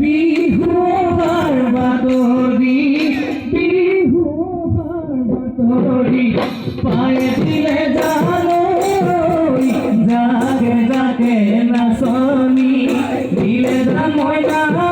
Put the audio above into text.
বিহু বাতরি বিহু বাতরি পায়ে দিলে জানো জাগে জাগে নাচনি দিলে যা ময়না